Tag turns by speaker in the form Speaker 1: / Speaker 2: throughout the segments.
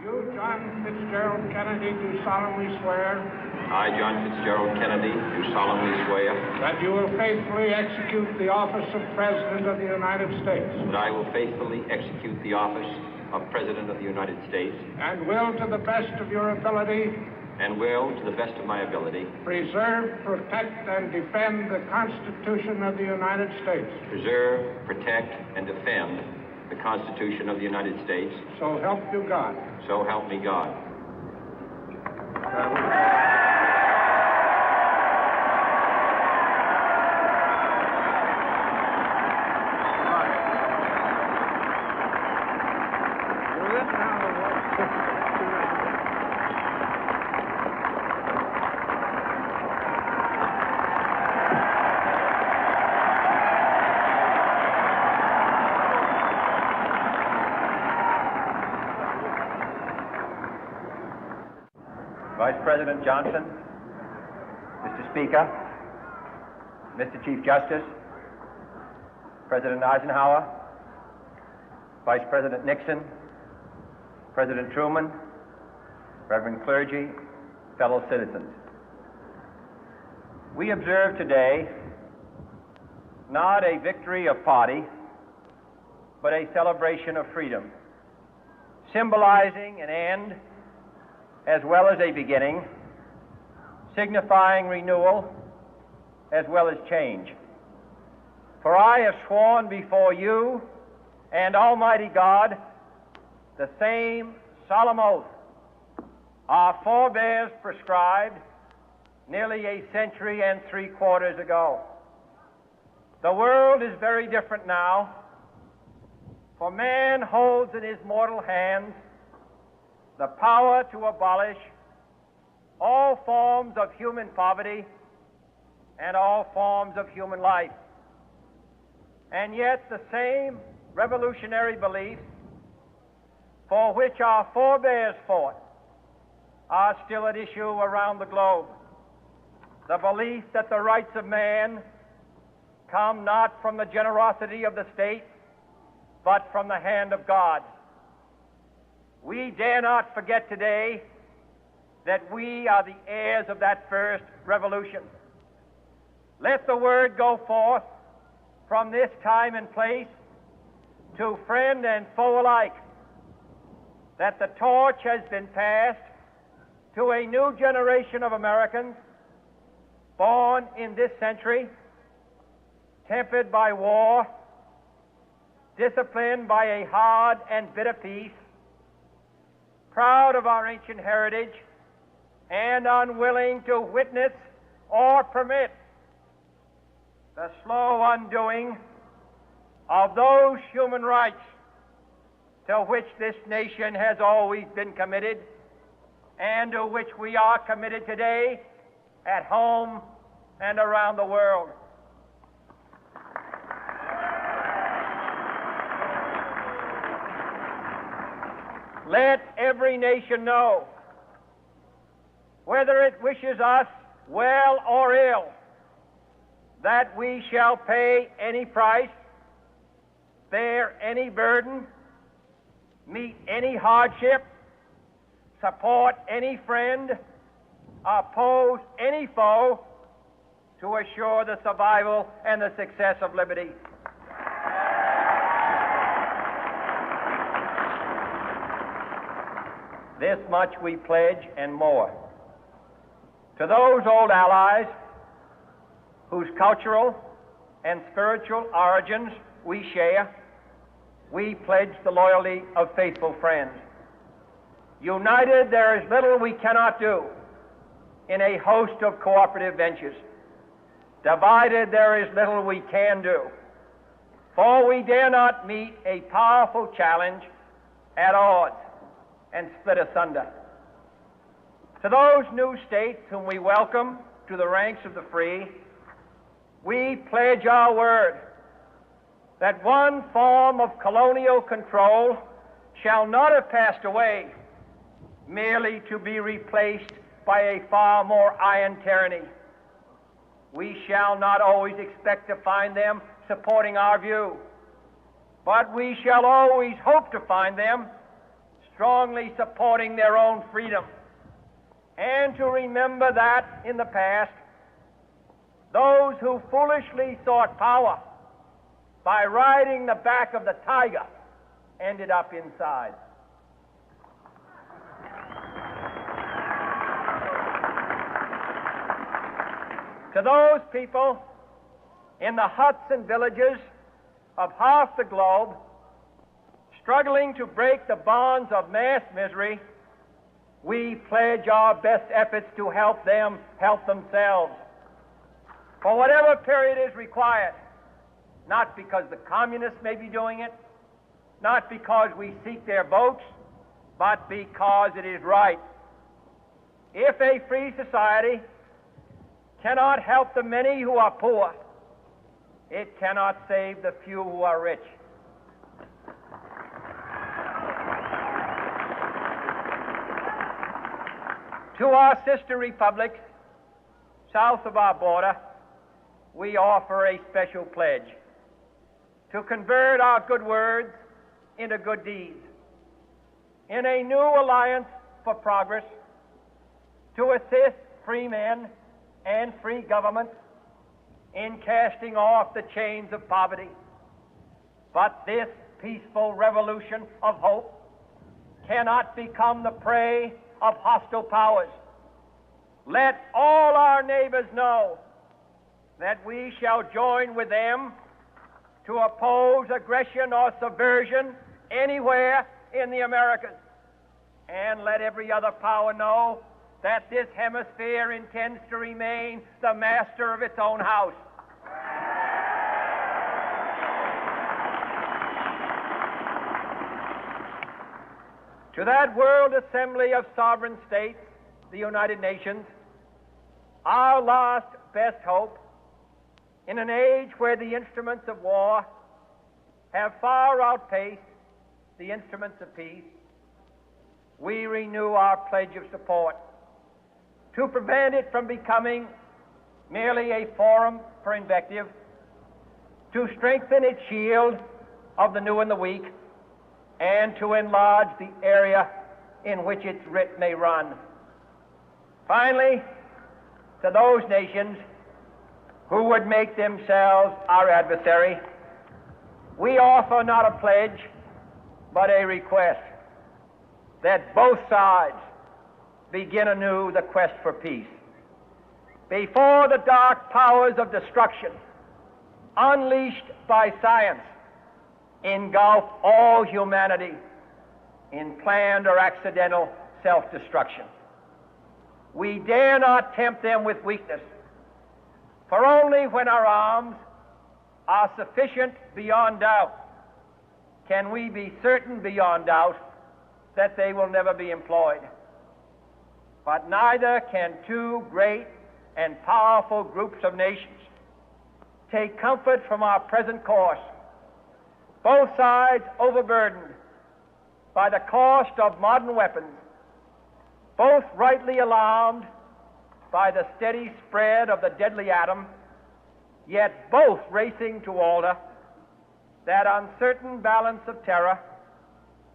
Speaker 1: You, John Fitzgerald Kennedy, do solemnly swear.
Speaker 2: I, John Fitzgerald Kennedy, do solemnly swear.
Speaker 1: That you will faithfully execute the office of President of the United States.
Speaker 2: That I will faithfully execute the office of President of the United States.
Speaker 1: And will, to the best of your ability.
Speaker 2: And will, to the best of my ability.
Speaker 1: Preserve, protect, and defend the Constitution of the United States.
Speaker 2: Preserve, protect, and defend the Constitution of the United States.
Speaker 1: So help you God.
Speaker 2: So help me God.
Speaker 3: Vice President Johnson, Mr. Speaker, Mr. Chief Justice, President Eisenhower, Vice President Nixon, President Truman, Reverend clergy, fellow citizens. We observe today not a victory of party, but a celebration of freedom, symbolizing an end as well as a beginning, signifying renewal as well as change. For I have sworn before you and Almighty God the same solemn oath our forebears prescribed nearly a century and 3/4 ago. The world is very different now, for man holds in his mortal hands the power to abolish all forms of human poverty and all forms of human life. And yet the same revolutionary beliefs for which our forebears fought are still at issue around the globe. The belief that the rights of man come not from the generosity of the state, but from the hand of God. We dare not forget today that we are the heirs of that first revolution. Let the word go forth from this time and place to friend and foe alike that the torch has been passed to a new generation of Americans born in this century, tempered by war, disciplined by a hard and bitter peace, proud of our ancient heritage, and unwilling to witness or permit the slow undoing of those human rights to which this nation has always been committed and to which we are committed today at home and around the world. Let every nation know, whether it wishes us well or ill, that we shall pay any price, bear any burden, meet any hardship, support any friend, oppose any foe to assure the survival and the success of liberty. This much we pledge and more. To those old allies whose cultural and spiritual origins we share, we pledge the loyalty of faithful friends. United, there is little we cannot do in a host of cooperative ventures. Divided, there is little we can do, for we dare not meet a powerful challenge at odds and split asunder. To those new states whom we welcome to the ranks of the free, we pledge our word that one form of colonial control shall not have passed away merely to be replaced by a far more iron tyranny. We shall not always expect to find them supporting our view, but we shall always hope to find them strongly supporting their own freedom, and to remember that in the past, those who foolishly sought power by riding the back of the tiger ended up inside. To those people in the huts and villages of half the globe struggling to break the bonds of mass misery, we pledge our best efforts to help them help themselves for whatever period is required, not because the communists may be doing it, not because we seek their votes, but because it is right. If a free society cannot help the many who are poor, it cannot save the few who are rich. To our sister republics south of our border, we offer a special pledge to convert our good words into good deeds, in a new alliance for progress, to assist free men and free governments in casting off the chains of poverty. But this peaceful revolution of hope cannot become the prey of hostile powers. Let all our neighbors know that we shall join with them to oppose aggression or subversion anywhere in the Americas. And let every other power know that this hemisphere intends to remain the master of its own house. To that World Assembly of Sovereign States, the United Nations, our last best hope, in an age where the instruments of war have far outpaced the instruments of peace, we renew our pledge of support to prevent it from becoming merely a forum for invective, to strengthen its shield of the new and the weak, and to enlarge the area in which its writ may run. Finally, to those nations who would make themselves our adversary, we offer not a pledge, but a request that both sides begin anew the quest for peace. Before the dark powers of destruction, unleashed by science, engulf all humanity in planned or accidental self-destruction, we dare not tempt them with weakness, for only when our arms are sufficient beyond doubt can we be certain beyond doubt that they will never be employed. But neither can two great and powerful groups of nations take comfort from our present course, both sides overburdened by the cost of modern weapons, both rightly alarmed by the steady spread of the deadly atom, yet both racing to alter that uncertain balance of terror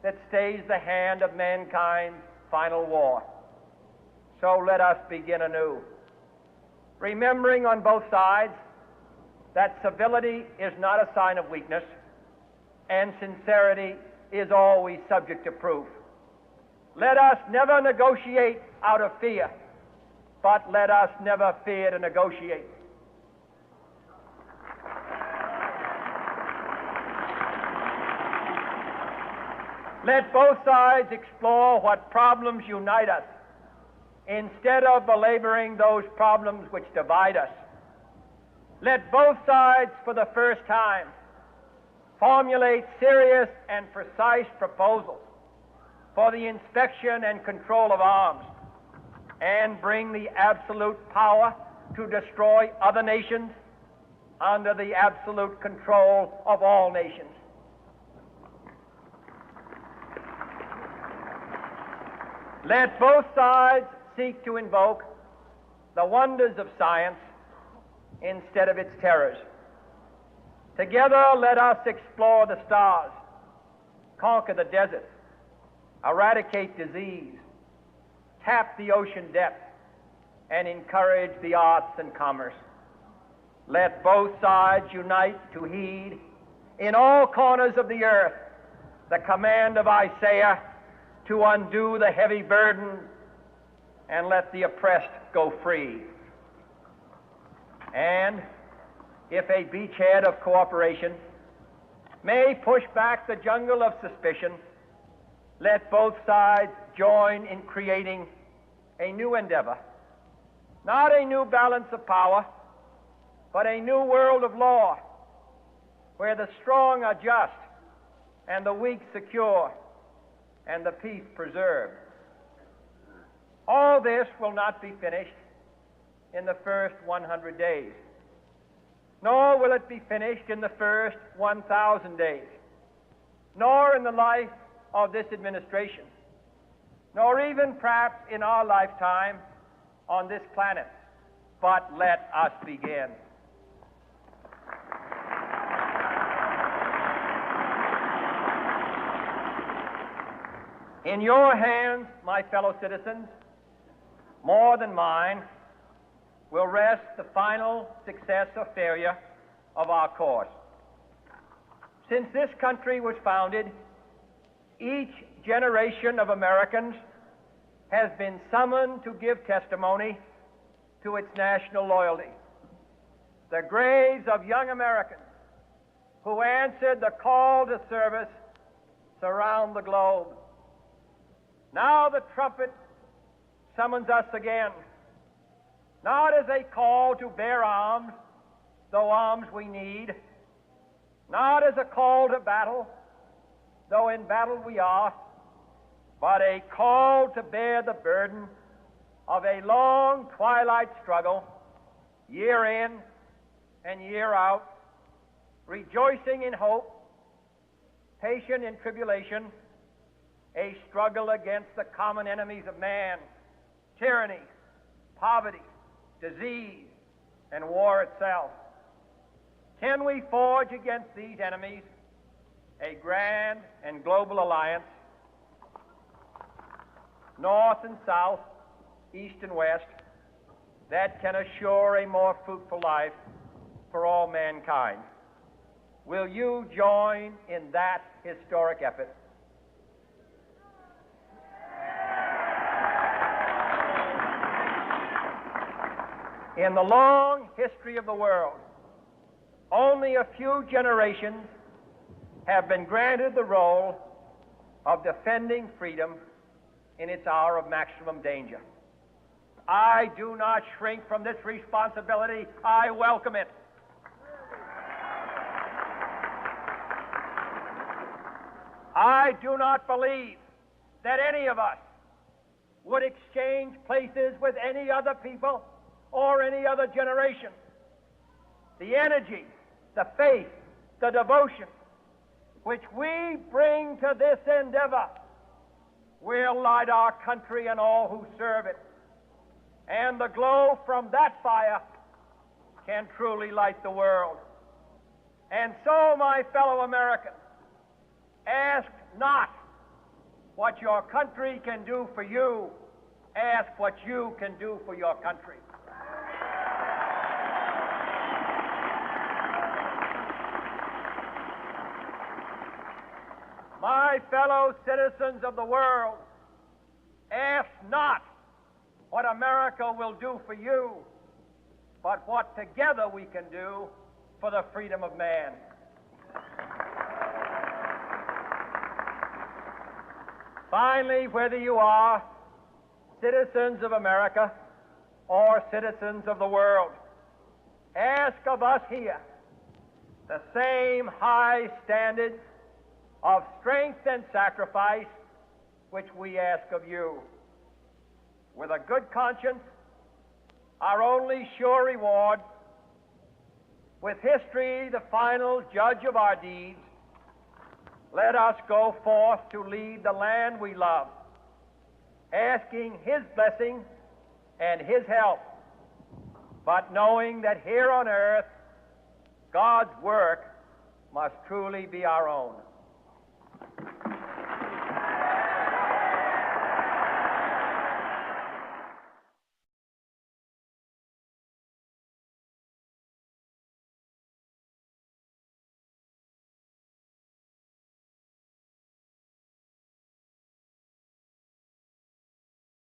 Speaker 3: that stays the hand of mankind's final war. So let us begin anew, remembering on both sides that civility is not a sign of weakness, and sincerity is always subject to proof. Let us never negotiate out of fear, but let us never fear to negotiate. Let both sides explore what problems unite us, instead of belaboring those problems which divide us. Let both sides, for the first time, formulate serious and precise proposals for the inspection and control of arms, and bring the absolute power to destroy other nations under the absolute control of all nations. Let both sides seek to invoke the wonders of science instead of its terrors. Together, let us explore the stars, conquer the deserts, eradicate disease, tap the ocean depth, and encourage the arts and commerce. Let both sides unite to heed in all corners of the earth the command of Isaiah to undo the heavy burden and let the oppressed go free. And if a beachhead of cooperation may push back the jungle of suspicion, let both sides join in creating a new endeavor, not a new balance of power, but a new world of law, where the strong are just and the weak secure and the peace preserved. All this will not be finished in the first 100 days, nor will it be finished in the first 1,000 days, nor in the life of this administration, nor even perhaps in our lifetime on this planet. But let us begin. In your hands, my fellow citizens, more than mine, will rest the final success or failure of our course. Since this country was founded, each generation of Americans has been summoned to give testimony to its national loyalty. The graves of young Americans who answered the call to service surround the globe. Now the trumpet summons us again, not as a call to bear arms, though arms we need, not as a call to battle, though in battle we are, but a call to bear the burden of a long twilight struggle, year in and year out, rejoicing in hope, patient in tribulation, a struggle against the common enemies of man, tyranny, poverty, disease, and war itself. Can we forge against these enemies a grand and global alliance, north and south, east and west, that can assure a more fruitful life for all mankind? Will you join in that historic effort? In the long history of the world, only a few generations have been granted the role of defending freedom in its hour of maximum danger. I do not shrink from this responsibility. I welcome it. I do not believe that any of us would exchange places with any other people or any other generation. The energy, the faith, the devotion which we bring to this endeavor will light our country and all who serve it. And the glow from that fire can truly light the world. And so, my fellow Americans, ask not what your country can do for you. Ask what you can do for your country. My fellow citizens of the world, ask not what America will do for you, but what together we can do for the freedom of man. Finally, whether you are citizens of America or citizens of the world, ask of us here the same high standards of strength and sacrifice which we ask of you. With a good conscience, our only sure reward, with history the final judge of our deeds, let us go forth to lead the land we love, asking His blessing and His help, but knowing that here on earth, God's work must truly be our own.